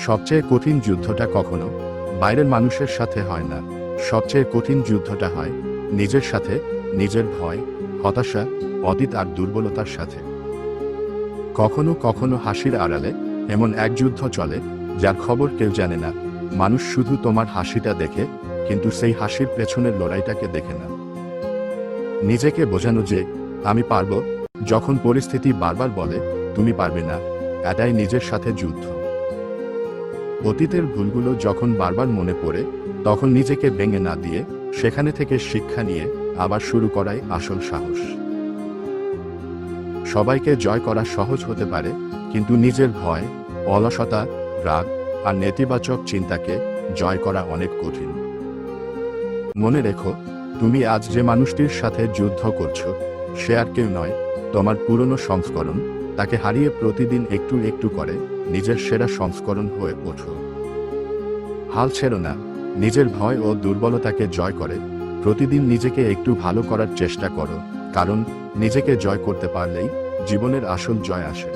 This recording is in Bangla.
সবচেয়ে কঠিন যুদ্ধটা কখনো বাইরের মানুষের সাথে হয় না, সবচেয়ে কঠিন যুদ্ধটা হয় নিজের সাথে, নিজের ভয়, হতাশা, অতীত আর দুর্বলতার সাথে। কখনো কখনো হাসির আড়ালে এমন এক যুদ্ধ চলে যার খবর কেউ জানে না। মানুষ শুধু তোমার হাসিটা দেখে, কিন্তু সেই হাসির পেছনের লড়াইটাকে দেখে না। নিজেকে বোঝানো যে আমি পারব, যখন পরিস্থিতি বারবার বলে তুমি পারবে না, এটাই নিজের সাথে যুদ্ধ। অতীতের ভুলগুলো যখন বারবার মনে পড়ে, তখন নিজেকে ভেঙে না দিয়ে সেখানে থেকে শিক্ষা নিয়ে আবার শুরু করাই আসল সাহস। সবাইকে জয় করা সহজ হতে পারে, কিন্তু নিজের ভয়, অলসতা, রাগ আর নেতিবাচক চিন্তাকে জয় করা অনেক কঠিন। মনে রেখো, তুমি আজ যে মানুষটির সাথে যুদ্ধ করছো, সে আর কেউ নয়, তোমার পুরনো সংস্করণ। তাকে হারিয়ে প্রতিদিন একটু একটু করে নিজের সেরা সংস্করণ হয়ে ওঠো। হাল ছেড়ো না, নিজের ভয় ও দুর্বলতাকে জয় করে প্রতিদিন নিজেকে একটু ভালো করার চেষ্টা করো, কারণ নিজেকে জয় করতে পারলেই জীবনের আসল জয় আসে।